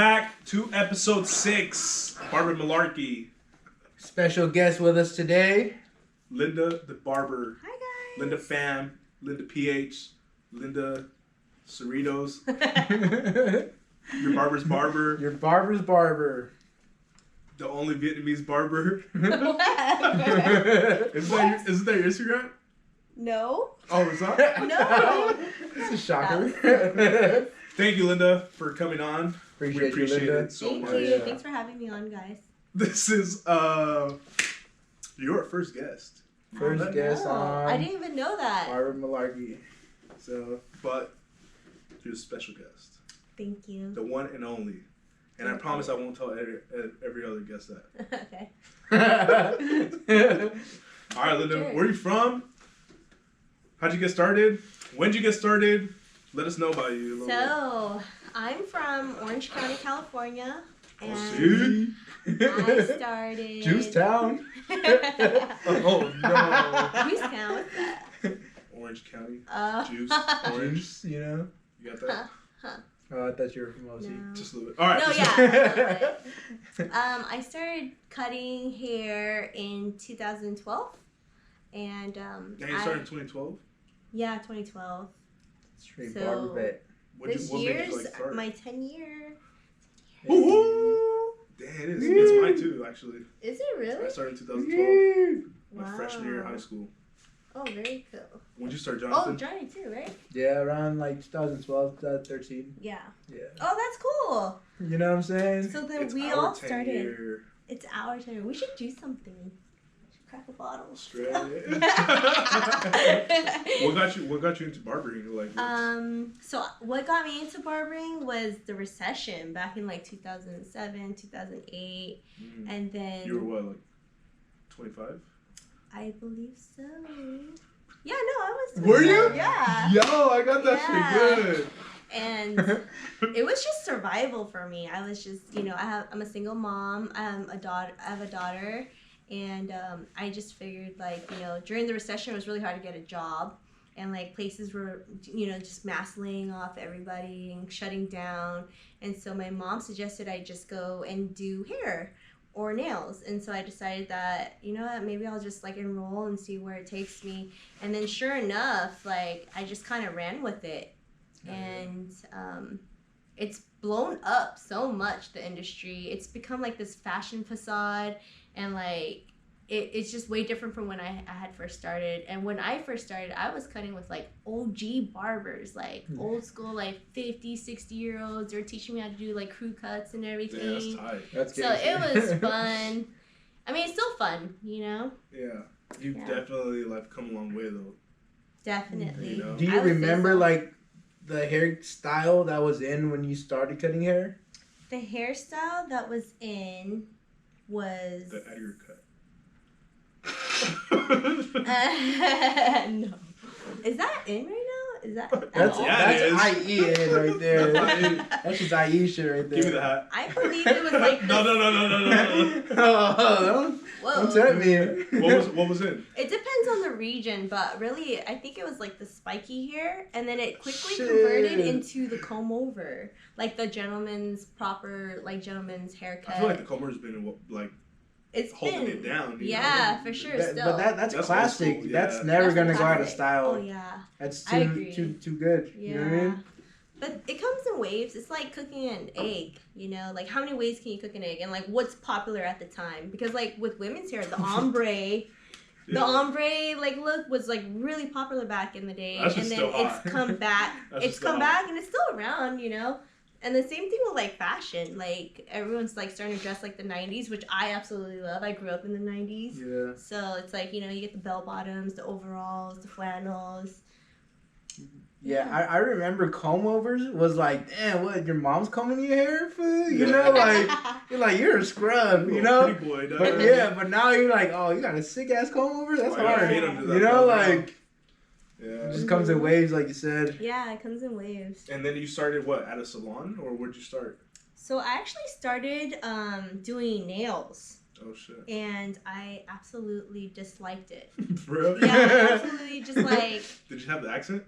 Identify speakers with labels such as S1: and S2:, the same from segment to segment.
S1: back to episode 6, Barbermalarkey.
S2: Special guest with us today,
S1: Lindathebarber.
S3: Hi guys.
S1: Linda Fam, Linda PH, Linda Cerritos. Your barber's barber.
S2: Your barber's barber.
S1: The only Vietnamese barber.
S3: What?
S1: Isn't that your Instagram?
S3: No.
S1: Oh, it's not?
S3: No.
S2: It's a shocker.
S1: Thank you, Linda, for coming on. We appreciate
S2: you, Linda.
S1: it so
S3: Thank
S1: much.
S3: you.
S2: Yeah.
S3: Thanks for having me on, guys.
S1: This is your first guest.
S2: First guest
S3: No,
S2: on
S3: I didn't even know that.
S2: Barbermalarkey.
S1: So, but you're a special guest.
S3: Thank you.
S1: The one and only. And I promise I won't tell every other guest that.
S3: Okay.
S1: All right, Linda,
S3: Sure.
S1: where are you from? How'd you get started? When'd you get started? Let us know about you a little bit.
S3: So, I'm from Orange County, California. And
S1: See?
S3: I started...
S2: Juice Town.
S1: Oh, no.
S3: Juice Town, what's that?
S1: Orange County.
S3: Juice.
S1: Orange.
S2: Juice, you know?
S1: You got that?
S2: Oh, I thought you were from OC.
S3: No.
S1: Just a little bit. All right.
S3: No, yeah. I started cutting hair in 2012. And
S1: Now you started in 2012?
S3: Yeah, 2012.
S2: Straight
S3: So-
S2: barber vet.
S3: This
S1: what made
S3: year's
S1: you, like, start?
S3: my 10-year.
S1: Woo-hoo! Damn, it is. It's mine too, actually.
S3: Is it
S1: I
S3: really?
S1: started in 2012. My
S3: Wow.
S1: freshman year in high school.
S3: Oh, very cool.
S1: When'd you start,
S3: Oh,
S1: Jonathan?
S3: Johnny too, right?
S2: Yeah, around like 2012, 2013.
S3: Yeah.
S2: Yeah.
S3: Oh, that's cool.
S2: You know what I'm saying?
S3: So then
S1: It's
S3: we
S1: our
S3: all started.
S1: 10-year
S3: It's our turn. We should do something. We should crack a bottle.
S1: straight. What got you into barbering? Like,
S3: So what got me into barbering was the recession back in like 2007, 2008, and then
S1: you were what, like 25?
S3: I believe so. Yeah, no, I was.
S1: Were you?
S3: Yeah.
S1: Yo, I got that
S3: Yeah.
S1: shit good.
S3: And it was just survival for me. I was just, I'm a single mom. I have a daughter, and I just figured like, during the recession it was really hard to get a job, and like places were, just mass laying off everybody and shutting down. And so my mom suggested I just go and do hair or nails, and so I decided that, maybe I'll just like enroll and see where it takes me. And then sure enough, like I just kind of ran with it. And it's blown up so much, the industry. It's become like this fashion facade, and like it's just way different from when I had first started. And when I first started, I was cutting with like OG barbers, like old school, like 50, 60-year-olds. They were teaching me how to do like crew cuts and everything.
S1: Yeah, that's tight.
S2: That's
S3: So it was fun. I mean, it's still fun,
S1: Yeah. You've
S3: Yeah.
S1: definitely like come a long way though.
S3: Definitely.
S1: You know?
S2: Do
S3: I
S2: you
S3: would say
S2: remember
S3: so.
S2: like the hairstyle that was in when you started cutting hair?
S3: The hairstyle that was in was...
S1: The Edgar cut.
S3: No. Is that in right now? Is that at
S2: That's
S3: all?
S1: Yeah, it
S2: that's IE in right there.
S1: That's
S2: That's just IE shit right there.
S1: Give me the hat.
S3: I believe it was like
S1: No.
S2: Oh,
S3: Whoa.
S2: don't tempt me.
S1: What was it?
S3: It depends on the region, but really, I think it was like the spiky hair, and then it quickly
S2: Shit.
S3: converted into the comb over, like the gentleman's haircut.
S1: I feel like the comber's been like
S3: it's
S1: holding
S3: been,
S1: it down. you
S3: Yeah,
S1: know?
S3: for sure.
S2: That-
S3: Still,
S2: but that's
S1: That's
S2: classic.
S1: old school, yeah.
S2: That's never
S3: That's
S2: gonna
S3: the
S2: go out of
S3: classic.
S2: style.
S3: Oh yeah.
S2: That's
S3: I agree.
S2: too good.
S3: Yeah.
S2: You know what I mean?
S3: But it comes in waves. It's like cooking an egg, like how many ways can you cook an egg, and like what's popular at the time? Because like with women's hair, the ombre, the ombre like look was like really popular back in the day,
S1: That's
S3: and
S1: just
S3: then
S1: still
S3: it's
S1: hot.
S3: come back.
S1: That's
S3: It's
S1: just
S3: come
S1: still
S3: back, and it's still around, And the same thing with like fashion. Like everyone's like starting to dress like the '90s, which I absolutely love. I grew up in the '90s.
S2: Yeah.
S3: So it's like, you get the bell bottoms, the overalls, the flannels.
S2: Yeah, I remember comb overs was like, damn, what, your mom's combing your hair, fool? You know, you're a scrub, you know?
S1: Pretty boy, dog.
S2: But yeah, but now you're like, oh, you got a sick ass comb over? That's
S1: Oh, I gotta
S2: hard.
S1: feed 'em to that
S2: You know,
S1: belt,
S2: like,
S1: Yeah.
S2: it just comes in waves, like you said.
S3: Yeah, it comes in waves.
S1: And then you started what, at a salon, or where'd you start?
S3: So I actually started doing nails,
S1: Oh shit.
S3: and I absolutely disliked it.
S1: For real?
S3: Yeah, I absolutely just like,
S1: Did you have the accent?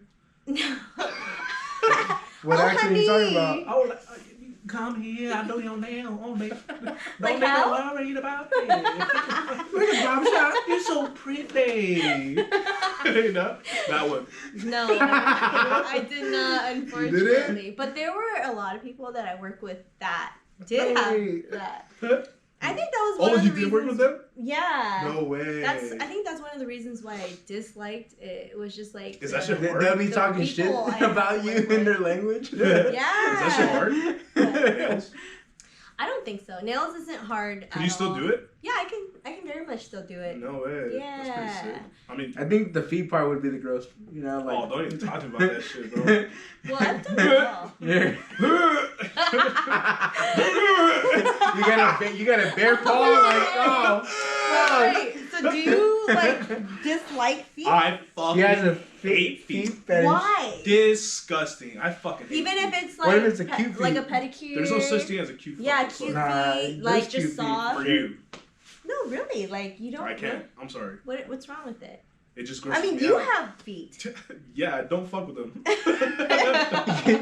S3: no.
S2: What
S3: Oh,
S2: accent are you talking
S3: honey.
S2: about?
S1: Come here, I know your name on me.
S3: Like
S1: Don't
S3: how?
S1: even worry about me. Look at barbershop, you're so pretty. You know? That one.
S3: No, I did not, unfortunately.
S2: did it?
S3: But there were a lot of people that I work with that did
S2: Hey.
S3: have that. I think that was one
S1: Oh,
S3: of the
S1: you
S3: reasons.
S1: did work with them?
S3: Yeah.
S1: No way.
S3: I think that's one of the reasons why I disliked it. It was just like
S1: Is that shit
S2: They-
S1: hard?
S2: They'll be
S3: The
S2: talking shit
S3: people I have
S2: about
S3: to
S2: you
S3: work
S2: in
S3: with.
S2: their language.
S1: Is
S3: Yeah.
S1: that shit hard? Nails?
S3: I don't think so. Nails isn't hard.
S1: Can
S3: at
S1: you still
S3: all.
S1: do it?
S3: Yeah, I can very much still do it.
S1: No way.
S3: Yeah.
S1: That's pretty sick. I mean,
S2: I think the feet part would be the gross. You know, like.
S1: oh, don't even talk about that shit, bro.
S3: Well, I've done it all.
S2: Yeah.
S1: you
S2: you got a bare paw, like, oh.
S3: Wait, so do you like dislike feet?
S1: I
S2: He has a
S1: fucking hate feet.
S2: fetish.
S3: Why?
S1: Disgusting. I fucking hate
S3: Even
S1: feet.
S3: if it's like
S2: What if it's a cute
S3: like a
S2: feet?
S3: pedicure.
S1: There's no such thing as a cute foot.
S3: Yeah,
S1: Fuck.
S3: cute
S2: Nah,
S3: feet,
S2: there's
S3: like
S2: cute
S3: just
S2: feet
S3: soft.
S1: For you.
S3: No, really, like you don't.
S1: I can't. I'm sorry.
S3: What's wrong with it?
S1: It just grosses
S3: I mean,
S1: me
S3: you
S1: out.
S3: have feet.
S1: Yeah, don't fuck with them.
S3: That's
S2: You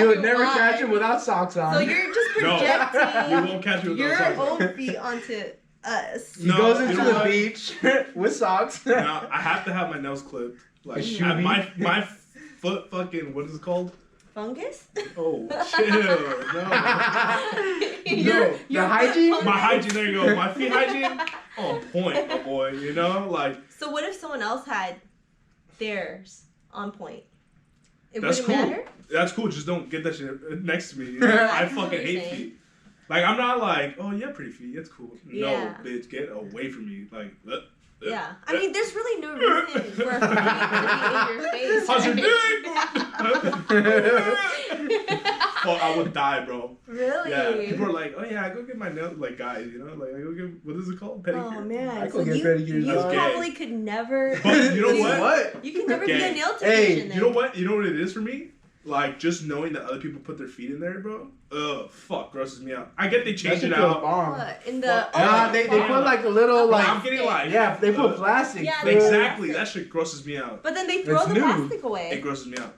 S2: would
S3: probably
S2: never
S3: why.
S2: catch him without socks on.
S3: So you're just
S1: No.
S3: projecting
S1: You won't catch me with
S3: your
S1: those socks.
S3: own feet onto us.
S2: He
S1: No,
S2: goes
S1: you
S2: into
S1: know
S2: the
S1: what?
S2: beach with socks.
S1: Now, I have to have my nails clipped. Like,
S2: Shoe
S1: my foot fucking, what is it called?
S3: Fungus?
S1: Oh, chill. No.
S2: The hygiene?
S3: foot
S1: My
S3: fungus?
S1: hygiene, there you go. My feet hygiene, on point, my boy. You know? Like,
S3: So what if someone else had theirs on point? It
S1: that's
S3: wouldn't
S1: cool.
S3: matter?
S1: That's cool. Just don't get that shit next to me. You know? I fucking
S3: What you're
S1: hate
S3: saying.
S1: feet. Like, I'm not like, oh, yeah, pretty feet. That's cool.
S3: Yeah.
S1: No, bitch, get away from me. Like,
S3: Yeah. I mean, there's really no reason for a feet to be in your face.
S1: how's your
S3: right?
S1: dick? Oh, I would die, bro.
S3: Really?
S1: Yeah, people are like, oh yeah, I go get my nails, like guys, you know, like I go get, what is it called, pedicure?
S3: Oh man,
S2: I
S3: so
S2: go get
S3: you,
S2: pedicures.
S3: you
S1: That's gay.
S3: probably could never.
S1: But you know
S3: do-
S1: what?
S3: You can never be
S1: Gay.
S3: a nail
S2: Hey,
S3: technician. Then.
S1: You know what? You know what it is for me? Like just knowing that other people put their feet in there, bro. Ugh, fuck, grosses me out. I get they change it out.
S3: What in the?
S1: Fuck.
S2: Nah, they put like a little
S1: But
S2: like
S1: I'm getting like
S2: yeah, they put plastic.
S3: Yeah,
S2: fool.
S3: they-
S1: exactly. That shit grosses me out.
S3: But then they throw
S2: That's
S3: the
S2: new.
S3: plastic away.
S1: It grosses me out.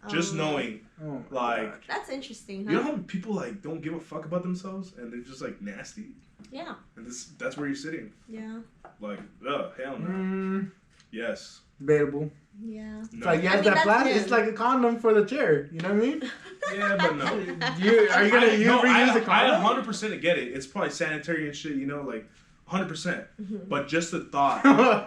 S1: Just
S3: Oh.
S1: knowing,
S2: Oh my
S1: like,
S2: God.
S3: That's interesting,
S1: you know
S3: huh?
S1: how people like don't give a fuck about themselves and they're just like nasty,
S3: Yeah.
S1: and that's where you're sitting.
S3: Yeah.
S1: Like, ugh, hell no. Yes.
S2: Debatable.
S3: Yeah.
S2: It's
S1: No.
S2: like, yeah,
S3: I mean,
S2: that
S3: that's
S2: plastic.
S3: him.
S2: It's like a condom for the chair. You know what I mean?
S1: Yeah, but no.
S2: Are you gonna reuse the condom?
S1: I 100% get it. It's probably sanitary and shit, you know, like 100%.
S3: Mhm.
S1: But just the thought,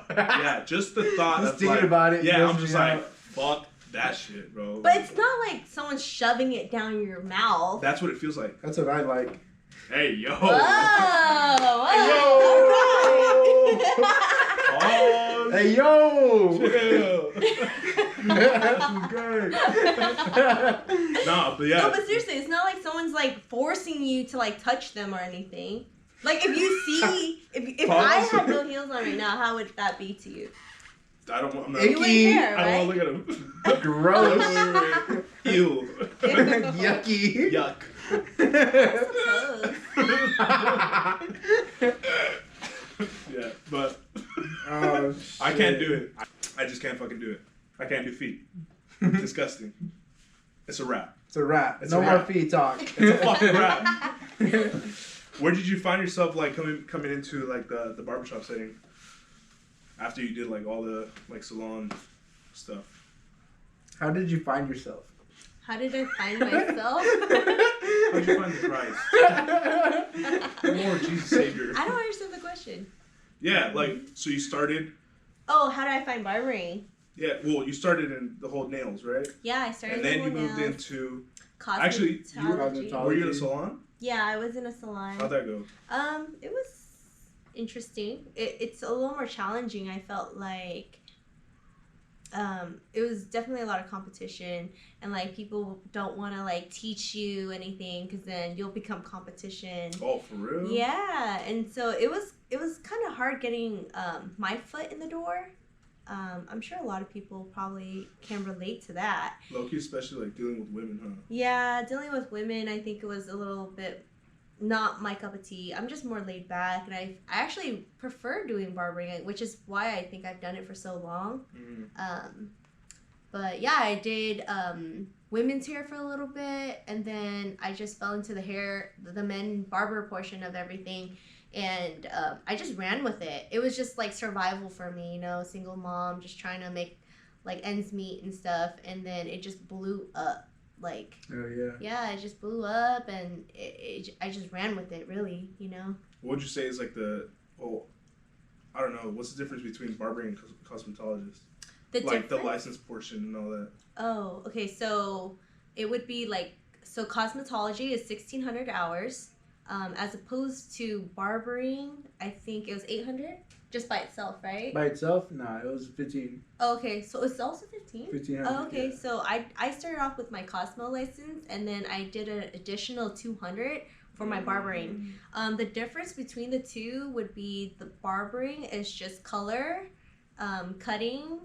S1: yeah, just the thought
S2: Just
S1: of
S2: thinking
S1: like,
S2: about it
S1: yeah, I'm
S2: grosses
S1: just
S2: me
S1: like,
S2: out.
S1: fuck that shit, bro.
S3: But it's not like someone's shoving it down your mouth.
S1: That's what it feels like.
S2: That's what I like.
S1: Hey, yo.
S3: Whoa!
S1: Oh,
S2: Hey yo!
S1: chill.
S2: That's good.
S1: Nah, but yeah.
S3: No, but seriously, it's not like someone's like forcing you to like touch them or anything. Like if you see, if I
S1: Pause.
S3: had no heels on right now, how would that be to you?
S1: I don't want. I'm not.
S2: Icky.
S3: You wouldn't care,
S1: I don't
S3: right?
S1: want to look at him.
S2: Gross.
S1: Ew.
S2: Yucky.
S1: Yuck. Yeah, but
S2: Oh,
S1: I can't
S2: shit.
S1: do it. I just can't fucking do it. I can't do feet. Disgusting. It's a wrap.
S2: It's a wrap.
S1: It's
S2: no
S1: a
S2: more
S1: wrap.
S2: feet talk.
S1: It's a fucking wrap. Where did you find yourself like coming into like the barbershop setting after you did like all the like salon stuff?
S2: How did you find yourself?
S3: How did I find myself?
S1: How did you find the Christ? Lord Jesus Savior.
S3: I don't understand the question.
S1: Yeah, like so you started.
S3: Oh, how did I find barbering?
S1: Yeah, well you started in the whole nails, right?
S3: Yeah, I started.
S1: And then you
S3: with
S1: moved
S3: nails,
S1: into.
S3: cosmetology.
S1: actually, you were-
S2: Cosmetology.
S1: Were you in a salon?
S3: Yeah, I was in a salon.
S1: How'd that go?
S3: It was interesting. It's a little more challenging. I felt like it was definitely a lot of competition, and like people don't want to like teach you anything because then you'll become competition.
S1: Oh, for real?
S3: Yeah, and so it was kind of hard getting my foot in the door. I'm sure a lot of people probably can relate to that.
S1: Low-key, especially like dealing with women, huh?
S3: Yeah, dealing with women, I think it was a little bit not my cup of tea. I'm just more laid back, and I actually prefer doing barbering, which is why I think I've done it for so long.
S1: Mm.
S3: But yeah, I did women's hair for a little bit, and then I just fell into the men barber portion of everything, and I just ran with it. It was just like survival for me, single mom, just trying to make like ends meet and stuff, and then it just blew up. Like,
S2: oh yeah,
S3: it just blew up, and I just ran with it, really,
S1: What would you say is like I don't know, what's the difference between barbering and cosmetologist? The license portion and all that.
S3: Oh, okay, so it would be cosmetology is 1,600 hours, as opposed to barbering, I think it was 800, just by itself, right?
S2: By itself? Nah, it was 15.
S3: Oh, okay, so it's also 15?
S2: 1,500.
S3: Oh, okay,
S2: yeah.
S3: so I started off with my Cosmo license, and then I did an additional 200 for my barbering. The difference between the two would be the barbering is just color, cutting.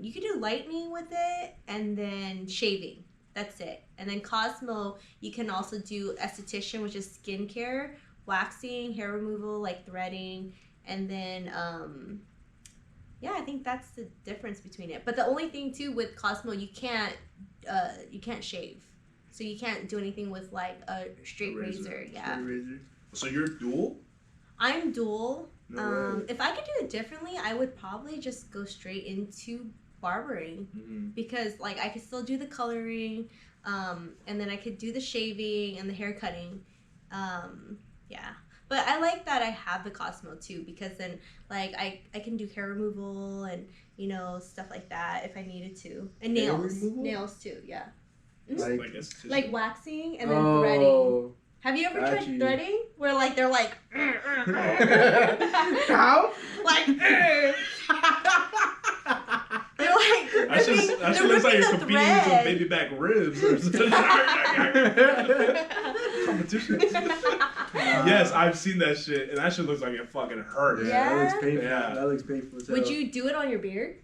S3: You can do lightening with it, and then shaving. That's it. And then Cosmo, you can also do esthetician, which is skincare, waxing, hair removal, like threading, and then I think that's the difference between it. But the only thing too with Cosmo, you can't shave, so you can't do anything with like a straight razor. Yeah.
S2: Straight razor.
S1: So you're dual?
S3: I'm dual.
S1: No way.
S3: If I could do it differently, I would probably just go straight into barbering, because like I could still do the coloring, and then I could do the shaving and the hair cutting. But I like that I have the Cosmo too, because then like I can do hair removal and stuff like that if I needed to, and nails too. Yeah. Like waxing and then threading. Have you ever tried threading? Where like they're like
S2: how?
S3: Like they're like
S1: that shit looks like you're competing with some baby back ribs or something. Competition. Yes, I've seen that shit, and that shit looks like it fucking hurts.
S2: Yeah, that looks painful.
S1: Yeah.
S2: That looks painful as hell.
S3: Would you do it on your beard?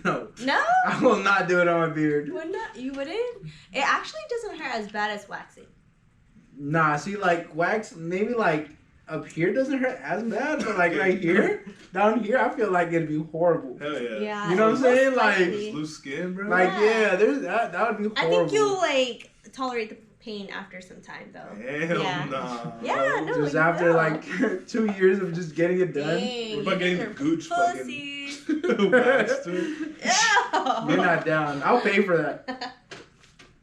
S2: No.
S3: No?
S2: I will not do it on my beard.
S3: Would not? You wouldn't? It actually doesn't hurt as bad as waxing.
S2: Nah, see, like, wax, maybe, like, up here doesn't hurt as bad, but, like, right here, down here, I feel like it'd be horrible.
S1: Hell yeah.
S3: Yeah.
S2: You know what I'm saying? Like,
S1: loose skin, bro?
S2: Like, yeah, there's that would be horrible.
S3: I think you'll, like, tolerate the pain after some time, though.
S1: Hell nah.
S3: Yeah, no,
S2: just
S3: you
S2: after,
S3: will.
S2: like, 2 years of just getting it done.
S3: Dang,
S1: What about getting the gooch fucking waxed, dude?
S2: You're not down. I'll pay for that.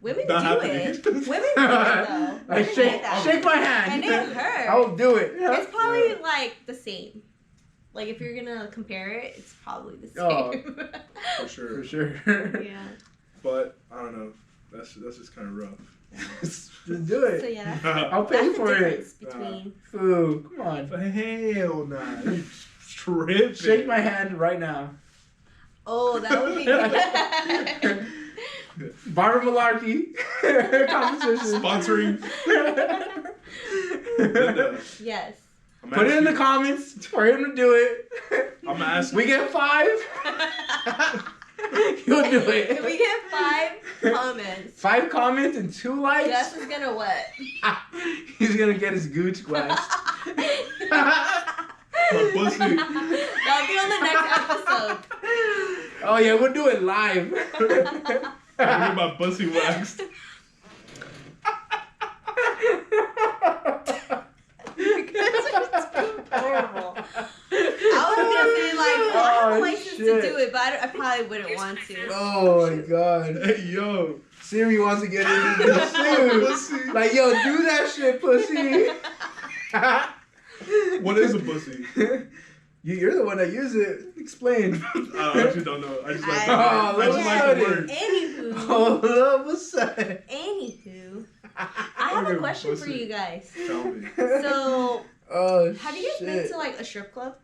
S3: Women
S1: Not
S3: do
S1: happening.
S3: it. Women do it, though.
S2: Like, shake my hand.
S3: And it hurts.
S2: I'll do it.
S3: It's probably, like, the same. Like, if you're gonna compare it, it's probably the same.
S1: Oh, for sure.
S2: For sure.
S3: Yeah.
S1: But, I don't know. That's just kind of rough.
S2: Just do it.
S3: So, yeah,
S2: I'll pay
S3: that's
S2: for
S3: the
S2: it.
S3: difference between...
S2: Ooh, come on.
S1: Hell nah. You tripping.
S2: Shake my hand right now.
S3: Oh, that would be good.
S2: Barbermalarkey competition.
S1: Sponsoring.
S3: Yes.
S2: Put it in the comments for him to do it.
S1: I'm gonna ask.
S2: We get 5. He'll do it.
S3: If we get 5 comments.
S2: 5 comments and 2 likes.
S3: Gus is gonna what?
S2: He's gonna get his gooch waxed.
S1: My pussy.
S3: That'll be on the next episode.
S2: Oh yeah, we'll do it live.
S1: I get my pussy waxed.
S3: You guys are too horrible. I was gonna say like, I have a license to do it, but I probably wouldn't want to.
S2: Oh my god.
S1: Hey yo.
S2: Siri wants to get into this too. Like, yo, do that shit, pussy.
S1: What is a pussy?
S2: You're the one that uses it. Explain.
S1: I actually don't know. I just like
S2: I
S1: just like the word.
S3: Anywho.
S2: All of a sudden.
S3: Anywho. I have a question for you guys.
S1: Tell me.
S3: So,
S2: oh,
S3: have you guys been to like a strip club?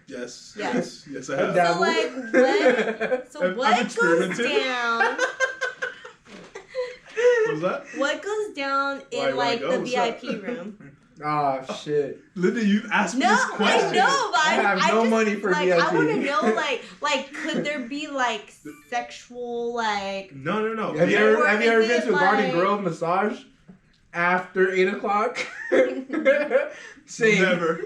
S1: Yes.
S3: Yeah.
S1: Yes, I have.
S3: So like what? So
S1: I've
S3: what goes
S1: experimented.
S3: down?
S1: What was that?
S3: What goes down in
S1: Why
S3: like
S1: go?
S3: the
S1: What's
S3: VIP room?
S2: Oh shit.
S1: Linda, you asked me
S3: No,
S1: this question.
S3: I know, but
S2: I have no
S3: just,
S2: money for
S3: like,
S2: VIP.
S3: I want to know, like, could there be like sexual, like?
S1: No.
S2: Have you
S3: Or
S2: ever
S3: is
S2: been
S3: it
S2: to a Garden
S3: like-
S2: Grove massage after 8 o'clock? Same.
S1: Never.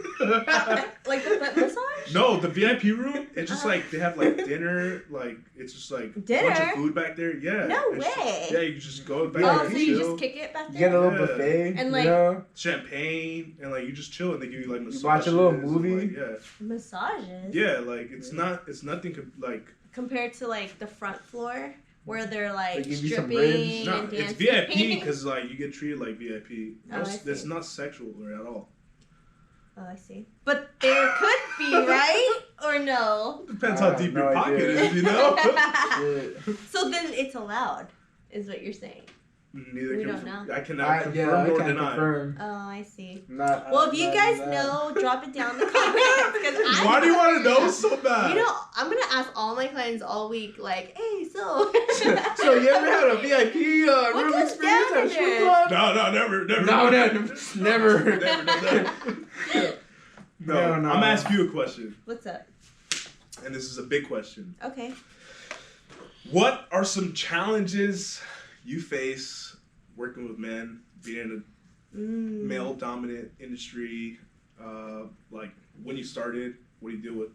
S3: Like the foot massage?
S1: No, the VIP room. It's just like they have like dinner. Like it's just like a bunch of food back there. Yeah.
S3: No way.
S1: Yeah, you can just go back
S3: Oh,
S1: there.
S3: so
S1: And
S3: you
S1: chill.
S3: just kick it back
S2: You
S3: there?
S2: get a little
S1: Yeah.
S2: buffet.
S3: And, like,
S2: you know?
S1: Champagne and like you just chill and they give you like massages.
S2: You watch a little
S1: and,
S2: movie.
S1: Like, yeah.
S3: Massages?
S1: Yeah, like it's nothing like.
S3: Compared to like the front floor where they're like
S2: They give you some
S3: stripping
S2: ribs.
S1: No,
S3: and
S1: it's
S3: dancing.
S1: VIP because like you get treated like VIP.
S3: Oh, I
S1: It's
S3: see.
S1: not sexual or at all.
S3: Oh, I see. But there could be, right? Or no?
S1: Depends
S2: I
S1: how
S2: have
S1: deep
S2: no
S1: your pocket
S2: idea.
S1: is, you know.
S2: Shit.
S3: So then it's allowed, is what you're saying.
S1: Neither
S3: We
S1: can
S3: don't know.
S1: I cannot confirm
S2: I
S1: nor
S2: can't
S1: deny.
S2: confirm.
S3: Oh, I see.
S2: Not,
S3: Well, if you
S2: not
S3: guys
S2: that.
S3: know, drop it down in the comments. Because
S1: Why do you want to know so bad?
S3: You know, I'm gonna ask all my clients all week, like, hey, so.
S2: So you ever had a VIP
S3: What
S2: room
S3: goes
S2: experience
S3: down
S2: at a
S3: in
S2: strip
S3: there?
S2: club?
S1: No, never.
S2: No, never.
S1: Never done that. No,
S2: No, no.
S1: I'm gonna ask you a question,
S3: What's up?
S1: and this is a big question.
S3: Okay.
S1: What are some challenges you face working with men, being in a male-dominant industry? Like when you started, what do you deal with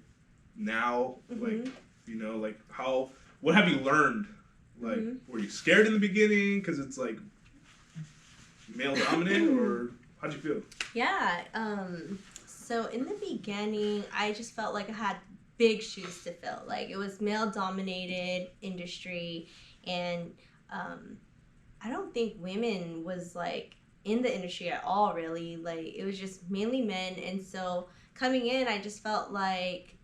S1: now? Like, you know, like what have you learned? Like, were you scared in the beginning because it's like male-dominant, or how'd you feel?
S3: Yeah. So in the beginning, I just felt like I had big shoes to fill. Like it was male-dominated industry, and I don't think women was like in the industry at all. Really, like it was just mainly men. And so coming in, I just felt like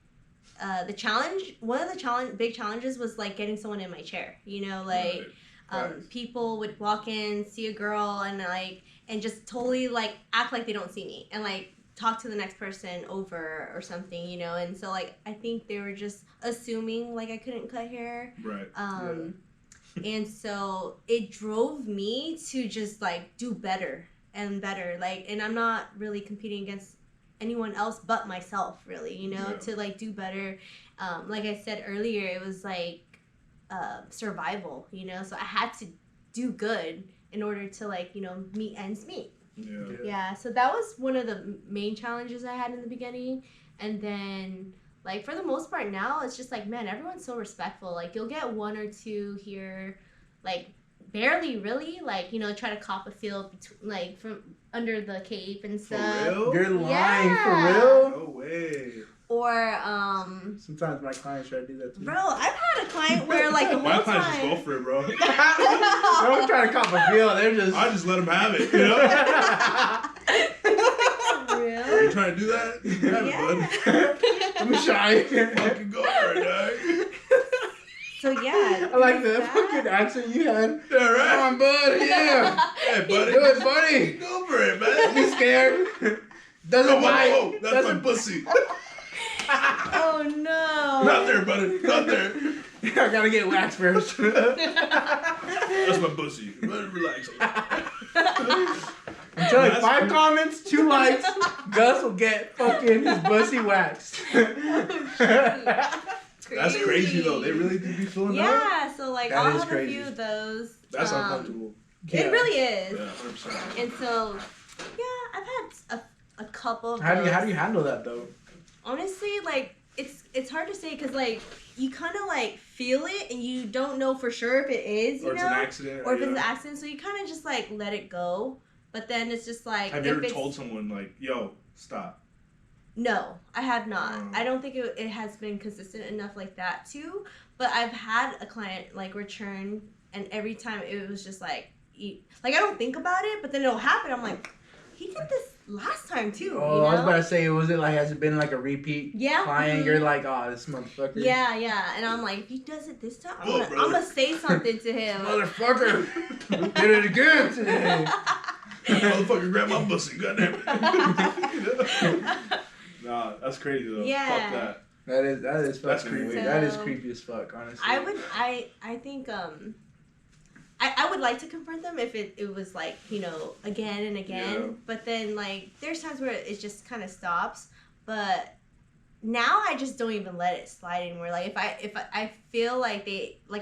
S3: one of the big challenges was like getting someone in my chair. You know, like.
S1: Right.
S3: People would walk in, see a girl, and just totally like act like they don't see me, and like talk to the next person over or something, you know. And so like I think they were just assuming like I couldn't cut hair.
S1: Right.
S3: And so it drove me to just like do better and better. Like, and I'm not really competing against anyone else but myself, really, you know, to like do better. Like I said earlier, it was like survival, you know, so I had to do good in order to like, you know, meet ends meet. Yeah, so that was one of the main challenges I had in the beginning. And then like for the most part now it's just like, man, everyone's so respectful. Like you'll get one or two here, like barely really, like, you know, try to cop a feel between, like from under the cape and stuff.
S1: For real?
S2: You're lying,
S3: Yeah.
S2: for real?
S1: No way.
S3: Or
S2: Sometimes my clients try to do that to me.
S3: bro, I've had a client where like the
S1: My
S3: whole
S1: clients just go
S3: time.
S1: for it, bro.
S2: They don't try to cop a feel, they're just...
S1: I just let them have it, you know? Are you
S3: Real?
S1: trying to do that?
S3: Yeah.
S2: I'm shy.
S1: Fucking go for it,
S3: So yeah.
S2: I like the
S3: that.
S2: fucking accent you had.
S1: dog. All
S2: Come
S1: right.
S2: on, bud, yeah.
S1: Hey, buddy.
S2: Do it, buddy.
S1: Go for it,
S2: Don't be
S1: man.
S2: scared. Doesn't
S1: Whoa,
S2: bite.
S1: whoa, whoa. That's my
S2: Doesn't...
S1: pussy.
S3: Oh no.
S1: Not there, buddy. Not there.
S2: I gotta get waxed first.
S1: That's my pussy. Relax.
S2: I'm telling you, 5 comments, 2 likes, Gus will get fucking his pussy waxed.
S1: That's crazy, though. They really do be feeling that?
S3: Yeah, so like
S2: That
S3: I'll
S2: is
S3: have
S2: crazy.
S3: a few of those.
S1: That's uncomfortable.
S3: It really is.
S1: Yeah, 100%.
S3: And so, yeah, I've had a couple of
S2: How do
S3: those.
S2: you handle that though?
S3: Honestly, like it's hard to say because like you kind of like feel it and you don't know for sure if it is, you
S1: Or it's
S3: know,
S1: an accident.
S3: or if it's an accident. So you kind of just like let it go. But then it's just like,
S1: Have you
S3: if
S1: ever
S3: it's,
S1: told someone, like, yo, stop?
S3: no, I have not.
S1: Oh.
S3: I don't think it has been consistent enough like that too. But I've had a client like return, and every time it was just like I don't think about it, but then it'll happen. I'm like, he did this last time too.
S2: Oh,
S3: you know?
S2: I was about to say, has it been like a repeat
S3: Yeah.
S2: client?
S3: Mhm.
S2: You're like, oh, this motherfucker.
S3: Yeah, and I'm like, if he does it this time, I'm
S1: Whoa,
S3: gonna say something to him.
S2: Motherfucker did it again today.
S1: Motherfucker, grab my pussy, goddamn it. You know? Nah, that's crazy though.
S3: Yeah.
S1: Fuck that.
S2: That is
S1: That's
S2: fucking
S1: creepy.
S2: weird. That is
S3: So,
S2: creepy as fuck, honestly.
S3: I think I would like to confront them if it was like, you know, again and again.
S1: Yeah.
S3: But then like there's times where it just kind of stops. But now I just don't even let it slide anymore. Like if I feel like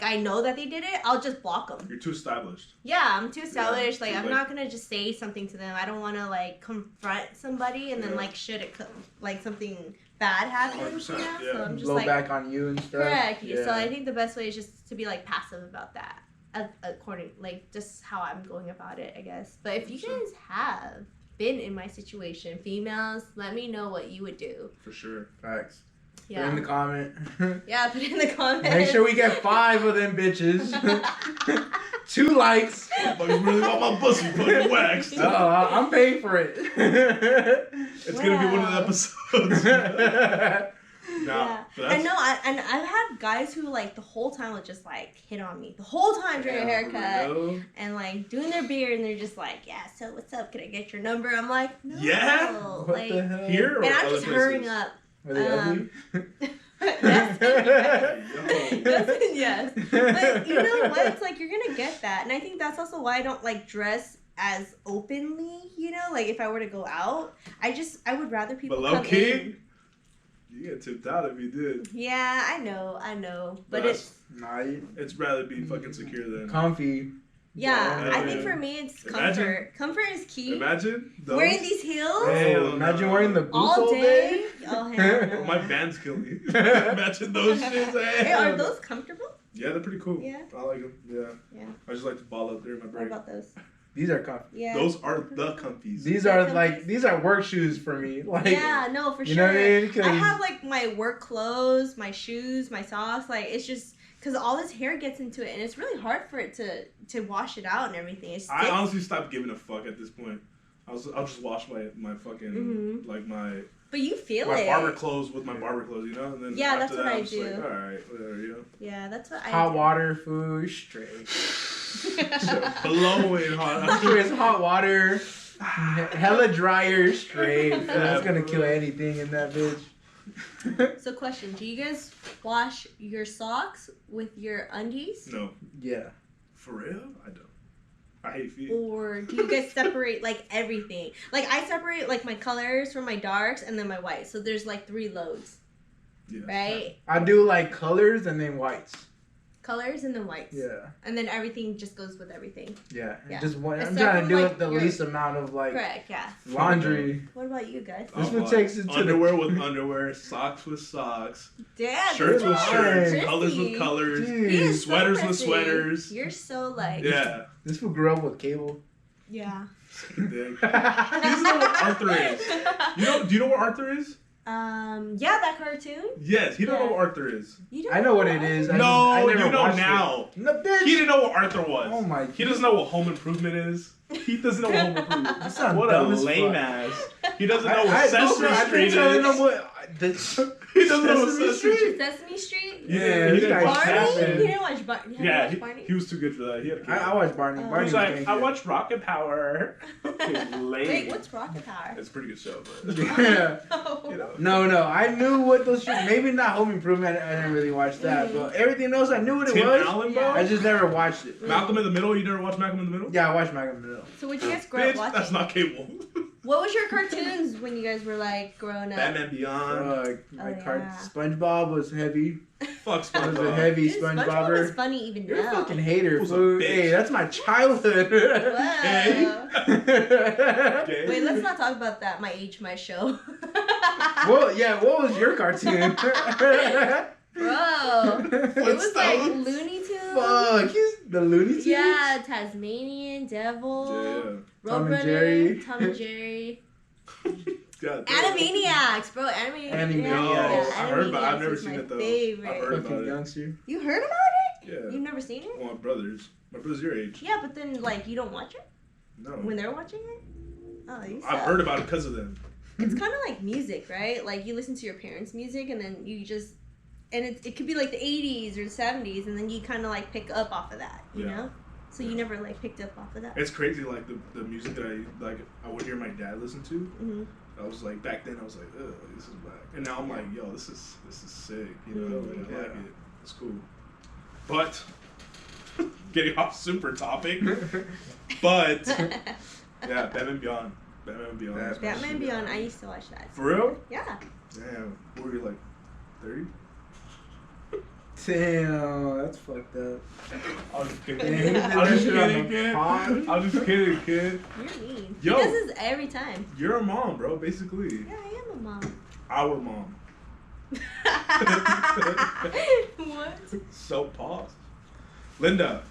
S3: I know that they did it, I'll just block them.
S1: You're too established.
S3: Yeah, I'm too established.
S1: Yeah,
S3: Like I'm
S1: like-
S3: not gonna just say something to them. I don't want to like confront somebody and then
S1: Yeah.
S3: like like something bad happens.
S1: 100%,
S3: Yeah.
S1: yeah.
S3: So I'm just
S2: Blow
S3: like,
S2: back on you and stuff.
S3: correct.
S2: Yeah.
S3: So I think the best way is just to be like passive about that, according like just how I'm going about it, I guess. But if you guys have been in my situation, females, let me know what you would do.
S1: For sure.
S2: Facts.
S3: Yeah.
S2: Put in the comment.
S3: Yeah, put it in the comments.
S2: Make sure we get 5 of them bitches. 2 likes.
S1: Motherfuckers really want my pussy fucking waxed.
S2: I'm paying for it.
S1: It's gonna be one of the episodes.
S3: Yeah. I know, and I've had guys who like the whole time would just like hit on me the whole time during a haircut and like doing their beard, and they're just like, yeah, so what's up? Can I get your number? I'm like, no.
S1: Yeah?
S2: What
S3: Like,
S2: the hell?
S1: Here or
S3: and I'm
S1: other
S3: just
S1: places?
S3: hurrying up.
S2: Were they ugly?
S3: Yes. But you know what? It's like you're gonna get that, and I think that's also why I don't like dress as openly. You know, like if I were to go out, I would rather people
S1: But low
S3: come
S1: key,
S3: in.
S1: you get tipped out if you did.
S3: Yeah, I know, but
S2: Nah,
S1: It's rather be fucking secure than.
S2: comfy.
S3: yeah. I
S1: Yeah.
S3: think for me it's
S1: Imagine.
S3: comfort. Comfort is key.
S1: Imagine those.
S3: Wearing these heels
S1: Hell
S2: Imagine
S1: no.
S2: wearing the boots
S3: all day.
S2: day.
S3: Oh hell no.
S1: My Vans kill me. Imagine those shits.
S3: Hey, are those comfortable?
S1: Yeah, they're pretty cool.
S3: Yeah.
S1: I like them. Yeah.
S3: Yeah.
S1: I just like to ball up there in my
S3: What
S1: break.
S3: about those?
S2: These are comfy.
S3: Yeah.
S1: Those are the comfies.
S2: These are like work shoes for me. Like,
S3: yeah, no, for
S2: you
S3: sure.
S2: know what I mean? 'Cause-
S3: I have like my work clothes, my shoes, my socks. Like it's just because all this hair gets into it, and it's really hard for it to wash it out and everything. It
S1: I
S3: sticks.
S1: honestly stopped giving a fuck at this point. I'll just wash my fucking
S3: Mhm.
S1: like my
S3: But you feel
S1: my
S3: it.
S1: barber clothes with my barber clothes, you know. And then
S3: Yeah,
S1: after
S3: that's what
S1: that,
S3: I
S1: I'm just
S3: do.
S1: Like, all right, whatever, you know.
S3: Yeah, that's what I
S2: hot
S3: do.
S2: water, food, straight.
S1: Blowing hot.
S2: Sure, it's hot water, hella dryer, straight. That's gonna kill anything in that bitch.
S3: So, question: do you guys wash your socks with your undies,
S1: No,
S2: Yeah.
S1: for real, I don't. I hate feet.
S3: or do you guys separate like everything? Like I separate like my colors from my darks and then my whites. So there's like 3 loads,
S1: Yeah.
S3: right?
S2: I do like colors and then whites.
S3: Colors and then whites.
S2: Yeah.
S3: And then everything just goes with everything.
S2: Yeah.
S3: Yeah.
S2: Just one. I'm
S3: Except
S2: trying to
S3: from,
S2: do
S3: like,
S2: it the
S3: your-
S2: least amount of like
S3: Correct. Yeah.
S2: laundry.
S3: What about you guys?
S2: This
S1: Oh,
S2: one takes it to the-
S1: underwear with underwear, socks with socks,
S3: Damn.
S1: shirts
S3: this
S1: with
S3: is
S1: shirts,
S2: Nice.
S1: colors with
S3: prissy.
S1: colors,
S3: He
S2: Dude,
S3: is so
S1: sweaters with
S3: prissy.
S1: sweaters.
S3: You're so like.
S1: Yeah.
S2: this will grow up with cable.
S3: Yeah.
S1: Dick. He doesn't know what Arthur is. You know? Do you know what Arthur is?
S3: Yeah, that cartoon.
S1: Yes, he don't know
S3: Yeah.
S1: what Arthur is.
S3: You don't
S2: I know what it is. I
S1: No,
S2: never
S1: you know
S2: watched
S1: now.
S2: It. No, bitch.
S1: He didn't know what Arthur was.
S2: Oh my.
S1: He doesn't know what Home Improvement is. He doesn't know what Home Improvement
S2: You
S1: is.
S2: sound
S1: What a
S2: dumb as
S1: lame
S2: fuck.
S1: ass. He doesn't know what Sesame
S2: I've
S1: Street
S2: been telling him
S1: is.
S2: what.
S1: He doesn't know what
S2: Sesame
S1: Sesame Street.
S3: Sesame Street.
S1: Yeah,
S2: this
S1: he didn't
S2: guy's
S1: watch
S3: Barney.
S1: that.
S2: capping.
S3: You didn't watch Barney.
S1: Yeah,
S3: Barney.
S1: he was too good for that. He had a kid.
S2: I watched Barney.
S3: Oh.
S2: Barney
S1: He's
S2: was
S1: like,
S2: good.
S1: I watched Rocket Power. Okay, lame.
S3: Wait, what's Rocket Power?
S1: It's a pretty good show, but
S2: Yeah.
S1: you know.
S2: No, I knew what those shit. Maybe not Home Improvement. I didn't really watch that, but everything else I knew what it
S1: Tim
S2: was.
S1: Allen, bro.
S3: Yeah.
S2: I just never watched it.
S1: Malcolm in the Middle. You never watched Malcolm in the Middle?
S2: Yeah, I watched Malcolm in the Middle.
S3: So what did you guys grow up
S1: Bitch,
S3: watching?
S1: that's not cable.
S3: What was your cartoons when you guys were like growing up?
S1: Batman Beyond.
S2: My
S3: Oh,
S2: cart
S3: yeah.
S2: SpongeBob was heavy.
S1: Fuck
S2: I was a
S1: SpongeBob.
S2: heavy
S3: Dude, SpongeBob was
S2: SpongeBobber.
S3: funny even
S2: You're a
S3: now.
S2: fucking hater,
S1: Who's a
S2: fool.
S1: bitch?
S2: Hey, that's my childhood.
S3: Wow.
S1: Okay.
S3: Wait, let's not talk about that. My age, my show.
S2: Well, yeah. What was your cartoon?
S3: Bro, it was like
S1: Flintstones?
S3: Looney Tunes.
S2: Fuck, he's the Looney Tunes.
S3: Yeah, Tasmanian Devil.
S1: Yeah.
S2: Tom and
S3: Roadrunner,
S2: Jerry.
S3: Tom and Jerry.
S1: God damn.
S3: Animaniacs, bro. Animaniacs.
S2: Animaniacs.
S1: Yo, I heard about it. I've
S3: Animaniacs
S1: never
S3: was
S1: seen
S3: my
S1: it though.
S3: favorite.
S1: I've heard about
S2: Fucking
S1: it.
S2: youngster.
S3: You heard about it?
S1: Yeah.
S3: You've never seen it?
S1: Well, my brother's your age.
S3: Yeah, but then like you don't watch it
S1: No.
S3: when they're watching it. Oh, you suck.
S1: I've heard about it because of them.
S3: It's kind of like music, right? Like you listen to your parents' music, and then you just, and it could be like the 80s or the 70s, and then you kind of like pick up off of that, you
S1: Yeah.
S3: know? So you never like picked up off of that.
S1: It's crazy, like the music that I would hear my dad listen to.
S3: Mm-hmm.
S1: I was like, back then I was like, ugh, this is whack. And now I'm like, yo, this is sick. You know, like, I like it. It's cool. But getting off super topic. But yeah, Batman Beyond. Batman Beyond.
S3: Batman Beyond, I used to watch that.
S1: For real?
S3: Yeah.
S1: Damn. What were you like, 30?
S2: Damn, that's fucked up.
S1: I was just
S2: Damn,
S1: kidding.
S2: he
S1: I was just
S2: did that shit on
S1: kidding,
S2: the
S1: kid.
S2: pod.
S1: I was just kidding, kid.
S3: You're mean.
S1: Yo.
S3: He does this every time.
S1: You're a mom, bro, basically.
S3: Yeah, I am a mom.
S1: Our mom.
S3: What?
S1: So pause. Linda,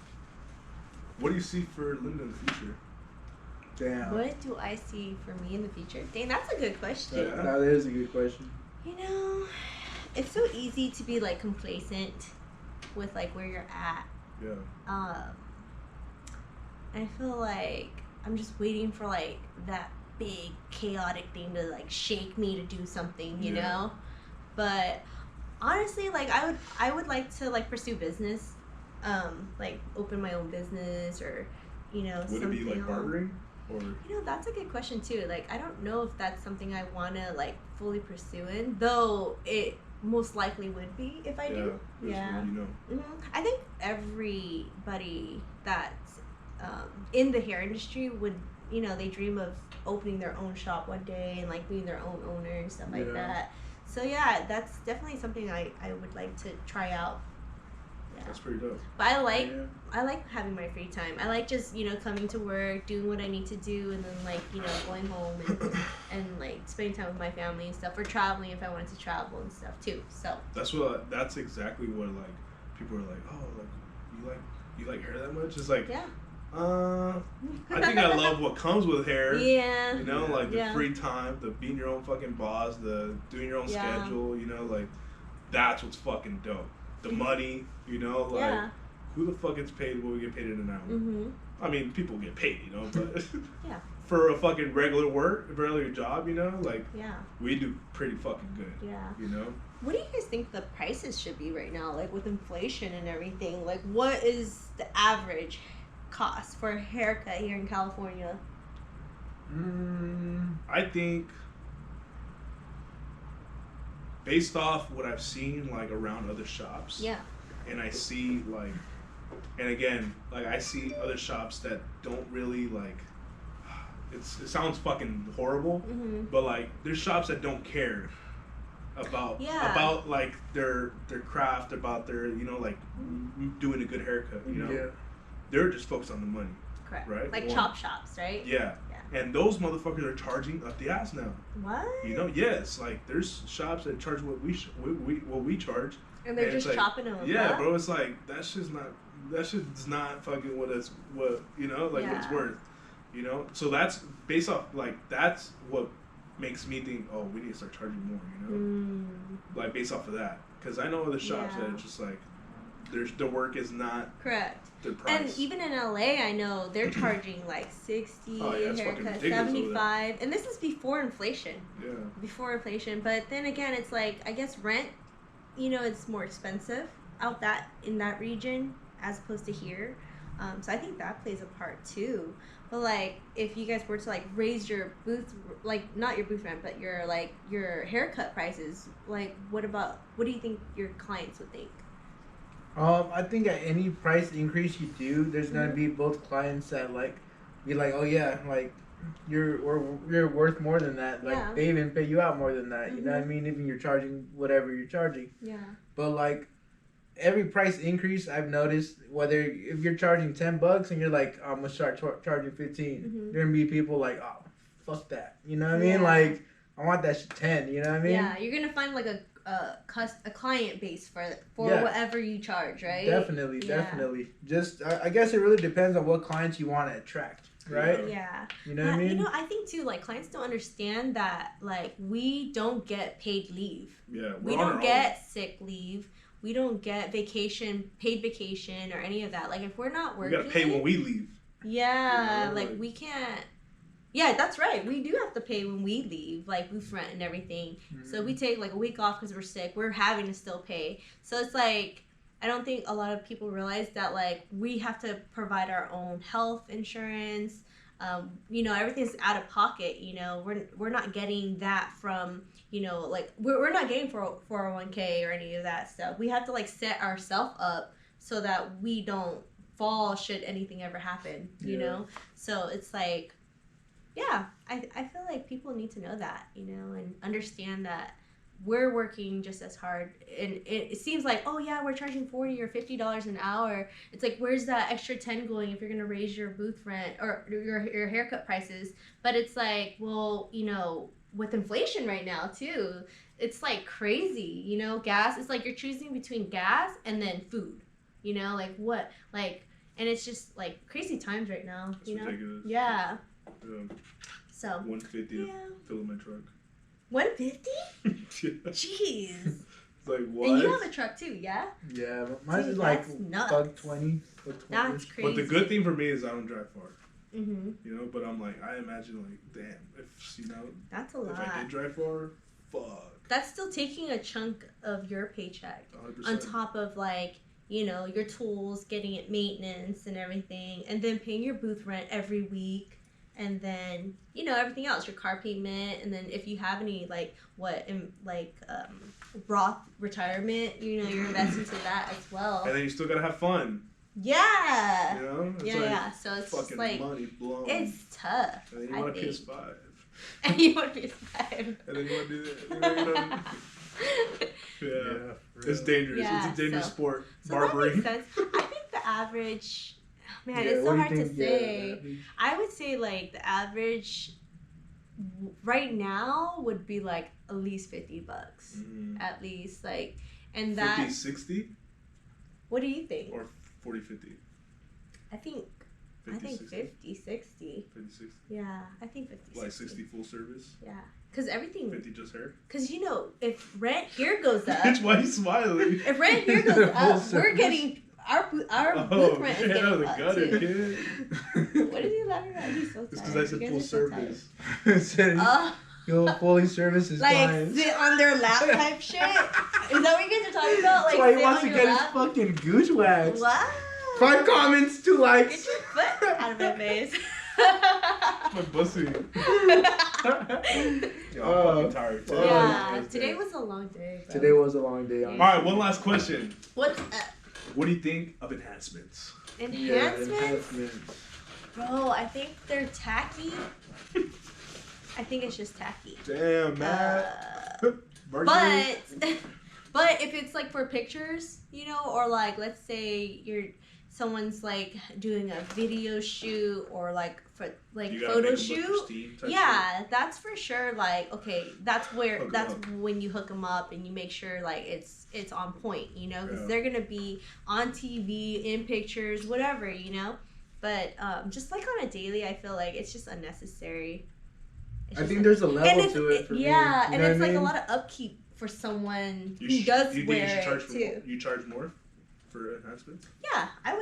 S1: what do you see for Linda in the future?
S2: Damn.
S3: What do I see for me in the future? Dang, that's a good question.
S1: Yeah.
S2: That is a good question.
S3: You know, it's so easy to be like complacent with like where you're at.
S1: Yeah.
S3: And I feel like I'm just waiting for like that big chaotic thing to like shake me to do something, you know? But honestly, like I would like to like pursue business, like open my own business or, you know,
S1: Would
S3: something.
S1: it be like barbering? Or
S3: You know, that's a good question too. Like I don't know if that's something I want to like fully pursue in, though it most likely would be if I do. Yeah.
S1: You know.
S3: I think everybody that's in the hair industry would, you know, they dream of opening their own shop one day and like being their own owner and stuff like that. So yeah, that's definitely something I would like to try out. Yeah.
S1: That's pretty dope.
S3: But I like having my free time. I like just, you know, coming to work, doing what I need to do, and then like, you know, going home and like spending time with my family and stuff, or traveling if I wanted to travel and stuff too. So
S1: That's exactly what like people are like, oh, like you like hair that much? It's like,
S3: yeah.
S1: I think I love what comes with hair.
S3: Yeah.
S1: You know, like the free time, the being your own fucking boss, the doing your own schedule, you know, like that's what's fucking dope. The money, you know, like who the fuck gets paid what we get paid in an hour? I mean, people get paid, you know, but for a fucking regular job, you know, like we do pretty fucking good.
S3: Yeah.
S1: You know?
S3: What do you guys think the prices should be right now, like with inflation and everything? Like what is the average cost for a haircut here in California?
S1: I think based off what I've seen like around other shops, and I see like, and again, like I see other shops that don't really like, it sounds fucking horrible, but like there's shops that don't care about like their craft, about their, you know, like doing a good haircut, you know. They're just focused on the money.
S3: Correct.
S1: Right?
S3: Like chop shops, right?
S1: Yeah. And those motherfuckers are charging up the ass now.
S3: What?
S1: You know, yes. Like there's shops that charge what we charge.
S3: And they're just
S1: like,
S3: chopping them.
S1: Yeah,
S3: up?
S1: bro. It's like that shit's not fucking what you know, like what it's worth. You know? So that's based off, like that's what makes me think, oh, we need to start charging more, you know? Like based off of that. Because I know other shops that are just like the work is not
S3: correct.
S1: The price.
S3: And even in LA, I know they're charging like 60 haircuts, 75, and this is before inflation. Yeah. Before inflation, but then again, it's like I guess rent, you know, it's more expensive out in that region as opposed to here. So I think that plays a part too. But like, if you guys were to like raise your booth, like not your booth rent, but your haircut prices, like what do you think your clients would think?
S2: I think at any price increase you do, there's gonna be both clients that like be like, oh yeah, like you're worth more than that. Like they even pay you out more than that. You know what I mean? Even you're charging whatever you're charging. Yeah. But like every price increase I've noticed, whether if you're charging $10 and you're like, I'm gonna start charging 15, there gonna be people like, oh fuck that. You know what I mean? Like I want that shit 10. You know what I mean?
S3: Yeah, you're gonna find like a client base for whatever you charge, right?
S2: Definitely. Just I guess it really depends on what clients you want to attract, right?
S3: Yeah.
S2: You know what I mean?
S3: You know, I think too, like clients don't understand that like we don't get paid leave.
S1: Yeah.
S3: We don't get sick leave. We don't get paid vacation or any of that. Like if we're not working,
S1: we gotta pay when we leave.
S3: Yeah, you know, like we can't. Yeah, that's right. We do have to pay when we leave, like booth rent and everything. So we take like a week off because we're sick. We're having to still pay. So it's like, I don't think a lot of people realize that like we have to provide our own health insurance. You know, everything's out of pocket. You know, we're not getting that from, you know, like we're not getting 401k or any of that stuff. We have to like set ourselves up so that we don't fall should anything ever happen. You know, so it's like. Yeah, I feel like people need to know that, you know, and understand that we're working just as hard. And it seems like, oh, yeah, we're charging $40 or $50 an hour. It's like, where's that extra 10 going if you're going to raise your booth rent or your haircut prices? But it's like, well, you know, with inflation right now too, it's like crazy, you know, gas. It's like you're choosing between gas and then food, you know, like what, like, and it's just like crazy times right now,
S1: That's
S3: you know.
S1: ridiculous.
S3: Yeah.
S1: Yeah.
S3: So.
S1: 150 to fill in my truck.
S3: 150?
S1: Yeah.
S3: Jeez.
S1: It's like what?
S3: And you have a truck too, yeah?
S2: Yeah, but mine's
S3: Dude,
S2: is like
S3: that's nuts.
S2: buck 20.
S3: That's crazy.
S1: But the good thing for me is I don't drive far.
S3: Mm-hmm.
S1: You know, but I'm like, I imagine like, damn, if you know,
S3: That's a lot.
S1: if I did drive far, fuck.
S3: That's still taking a chunk of your paycheck
S1: 100%.
S3: on top of like, you know, your tools, getting it maintenance and everything, and then paying your booth rent every week, and then, you know, everything else, your car payment, and then if you have any like Roth retirement, you know, you're investing into that as well.
S1: And then you still gotta have fun.
S3: Yeah.
S1: You know? It's
S3: Yeah. So it's
S1: fucking
S3: just like
S1: money blown.
S3: it's tough.
S1: And then you want a PS5.
S3: And you want to be five.
S1: And then you want to do that. You know? Yeah. It's dangerous.
S3: Yeah,
S1: It's a dangerous
S3: so-
S1: sport.
S3: So
S1: Barbering.
S3: that makes sense. I think the average, man,
S2: Yeah,
S3: it's
S2: what
S3: so
S2: do you
S3: hard to
S2: think? Yeah,
S3: say. I would say like the average right now would be like at least $50. At least like, and
S1: 50,
S3: that.
S1: 60?
S3: What do you think?
S1: Or 40, 50?
S3: I think
S1: 50, 60?
S3: 50, 60.
S1: 50, 60?
S3: Yeah, I think 50,
S1: Like
S3: 60.
S1: 60 full service?
S3: Yeah, because everything.
S1: 50 just hair?
S3: Because you know, if rent here goes up,
S1: Bitch, why are you smiling?
S3: if rent here goes
S2: Full
S3: up, we're
S2: service.
S3: getting our booth rent is
S1: yeah,
S3: getting
S1: the
S3: up
S1: gutter,
S3: too.
S1: kid.
S3: What is he laughing at? He's so tired.
S1: It's because I said
S3: You guys
S1: full
S3: are so tired.
S1: service.
S2: Yo, fully service is
S3: Like
S2: clients.
S3: sit on their lap type shit. Is that what you guys are talking about? Like
S2: That's why he
S3: sit
S2: wants
S3: on
S2: to
S3: your
S2: get his
S3: lap?
S2: fucking gooch waxed.
S3: What?
S2: 5 comments, 2
S3: Get
S2: likes.
S3: your foot out of my face.
S1: My pussy. Yo, I'm fucking tired. Today.
S3: Yeah, today was a long day. Bro.
S2: Today was a long day.
S1: All right, one last question.
S3: What's
S1: What do you think of enhancements?
S3: enhancements? Bro, I think they're tacky. I think it's just tacky.
S1: Damn, man.
S3: But but if it's like for pictures, you know, or like let's say someone's like doing a video shoot or like for like
S1: You gotta
S3: photo
S1: make 'em look
S3: shoot.
S1: pristine type
S3: Yeah, that's for sure. Like, okay, that's where
S1: Hook 'em
S3: that's
S1: up.
S3: when you hook them up and you make sure like it's on point, you know, because
S1: Yeah.
S3: they're gonna be on TV, in pictures, whatever, you know. But just like on a daily, I feel like it's just unnecessary. It's
S2: I
S3: just
S2: think there's a level
S3: it's-
S2: to it for me.
S3: yeah,
S2: You
S3: and
S2: know
S3: it's
S2: what I
S3: like a
S2: mean?
S3: lot of upkeep for someone
S1: You
S3: who does
S1: you think
S3: wear
S1: you should charge
S3: it too.
S1: You charge more for enhancements?
S3: Yeah, I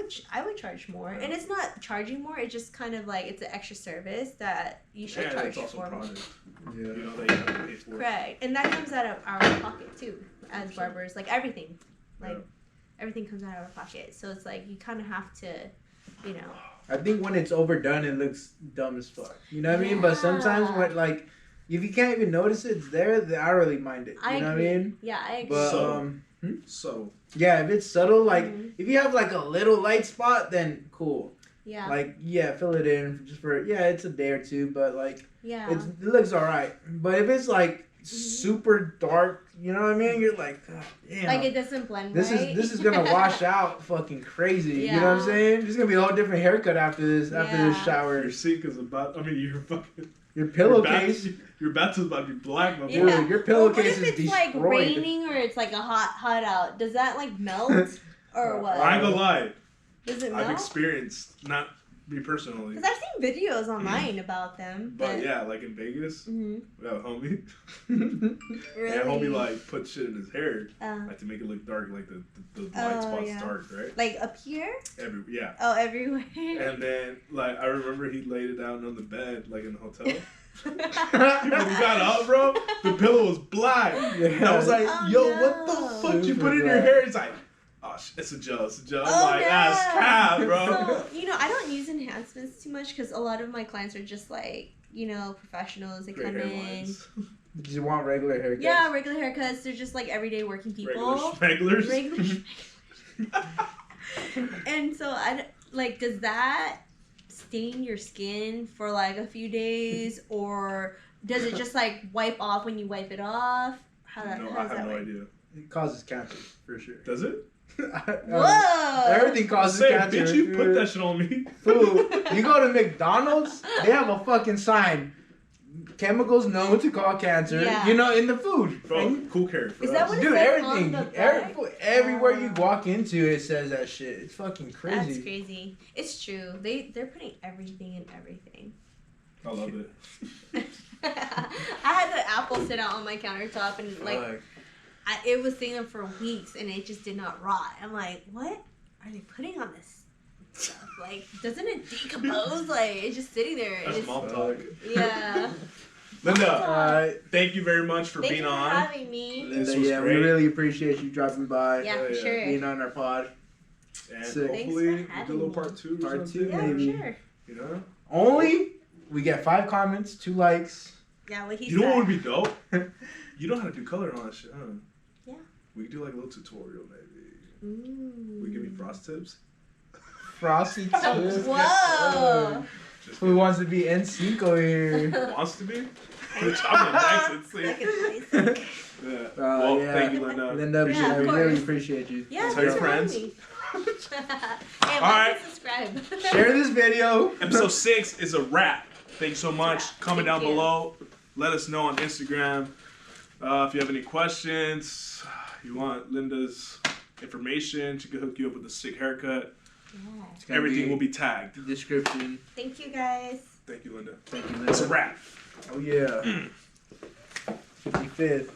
S3: would charge more,
S1: Yeah.
S3: and it's not charging more. It's just kind of like it's an extra service that you should
S1: And
S3: charge
S1: it's also
S3: for.
S1: product.
S2: Yeah.
S1: You know that you have to pay for.
S3: Correct, and that comes out of our pocket too, as
S1: 100%.
S3: barbers. Like everything, like
S1: Yeah.
S3: everything comes out of our pocket. So it's like you kind of have to, you know.
S2: I think when it's overdone, it looks dumb as fuck. You know what I mean? But sometimes
S3: Yeah.
S2: when like, if you can't even notice it's there, then I don't really mind it. You
S3: I
S2: know
S3: agree.
S2: what I mean?
S3: Yeah, I agree.
S2: But
S1: So- So,
S2: yeah, if it's subtle, like
S3: Mhm.
S2: if you have like a little light spot, then cool.
S3: yeah,
S2: Like fill it in just for it's a day or two, but like
S3: yeah.
S2: it looks alright. But if it's like super dark, you know what I mean? You're like, God damn.
S3: Like it doesn't blend
S2: This
S3: right.
S2: is gonna wash out fucking crazy. You know what I'm
S3: Yeah.
S2: saying? There's gonna be a whole different haircut after this
S3: Yeah.
S2: shower.
S1: your sink is about. I mean, your fucking.
S2: Your pillowcase.
S1: Your bathtub's about to be black, my boy.
S3: Yeah.
S2: Dude, your
S3: Well, what
S2: pillowcase
S3: if
S2: is
S3: it's like
S2: destroyed.
S3: raining or it's like a hot out? Does that like melt or what?
S1: I ain't gonna lie.
S3: Does it
S1: I've
S3: melt?
S1: experienced, not me personally,
S3: Because I've seen videos online about them.
S1: but yeah, like in Vegas,
S3: hmm
S1: we have a homie.
S3: Really?
S1: And homie like put shit in his hair,
S3: Uh,
S1: like to make it look dark, like the light spots
S3: yeah.
S1: dark, right?
S3: like up here?
S1: Yeah.
S3: Oh, everywhere.
S1: And then like I remember he laid it down on the bed, like in the hotel. When he got up, bro, the pillow was black. And I was like,
S3: Oh,
S1: yo,
S3: no.
S1: what the fuck you
S2: Super
S1: put in your
S2: black.
S1: hair? He's like, oh, it's a gel, it's a gel. I'm
S3: Oh,
S1: like,
S3: no.
S1: that's crap, bro.
S3: So, I don't use enhancements too much because a lot of my clients are just like, professionals. They
S1: Great
S3: come in.
S1: hairlines.
S2: You want regular haircuts?
S3: Yeah, regular haircuts. They're just like everyday working people.
S1: Regular schmeglers.
S3: And so does that stain your skin for like a few days, or does it just like wipe off when you wipe it off? How
S1: No,
S3: does
S1: I
S3: that
S1: have no
S3: work?
S1: idea.
S2: It causes cancer for sure.
S1: Does it?
S3: Whoa!
S2: Everything causes
S1: Say,
S2: cancer.
S1: bitch, you put that shit on me.
S2: Fool, you go to McDonald's, they have a fucking sign. chemicals known to cause cancer.
S3: Yeah.
S2: You know, in the food.
S1: Bro,
S2: And-
S1: cool care for
S3: Is
S1: us.
S3: that what it
S2: dude,
S3: says
S2: everything.
S3: on the back?
S2: Everywhere you walk into, it says that shit. It's fucking crazy.
S3: That's crazy. It's true. They're putting everything in everything.
S1: I love it.
S3: I had the apple sit out on my countertop and like it was sitting there for weeks and it just did not rot. I'm like, what are they putting on this stuff? Like, doesn't it decompose? Like, it's just sitting there.
S1: That's
S3: It's,
S1: mom talk.
S3: yeah.
S1: Linda, thank you very much for
S3: Thank
S1: being
S3: you for
S1: on.
S3: having me.
S1: This
S2: Linda,
S1: was
S2: yeah,
S1: great.
S2: we really appreciate you dropping by.
S3: Yeah,
S1: Oh,
S3: for
S1: yeah.
S3: sure.
S2: Being on our pod.
S1: And
S2: Sick.
S1: hopefully we do a
S3: having
S1: little
S3: me.
S1: part 2 or
S2: Part
S1: something.
S2: 2.
S3: Yeah,
S2: maybe.
S3: for sure.
S1: You know?
S2: Only we get 5 comments, 2 likes.
S3: Yeah, what he
S1: You know what
S3: said.
S1: would be dope? You know how to do color and all that shit, huh?
S3: Yeah.
S1: We could do like a little tutorial maybe.
S3: Ooh.
S1: Will you give me frost tips?
S2: Frosty tips.
S3: Whoa.
S1: Just
S2: Who wants to be NSYNC over here?
S1: wants to be? I'm next and see.
S3: Like it's nice.
S1: Yeah. Well,
S2: yeah.
S1: thank you, Linda.
S2: Linda,
S3: Yeah, of
S2: we really
S3: course.
S2: appreciate you.
S3: Yeah,
S1: Tell your
S3: thanks for having
S1: friends.
S3: me. Hey,
S1: All
S3: like
S1: right.
S3: and subscribe.
S2: Share this video.
S1: Episode 6 is a wrap. Thanks so much.
S3: Yeah,
S1: Comment
S3: thank
S1: down
S3: you.
S1: below. Let us know on Instagram. If you have any questions, you want Linda's information, she can hook you up with a sick haircut.
S3: Yeah.
S2: It's gonna
S1: Everything
S2: be
S1: will be tagged.
S2: description.
S3: Thank you guys.
S1: Thank you, Linda.
S2: Thank you,
S1: It's a
S2: Linda.
S1: wrap.
S2: Oh yeah. 55th.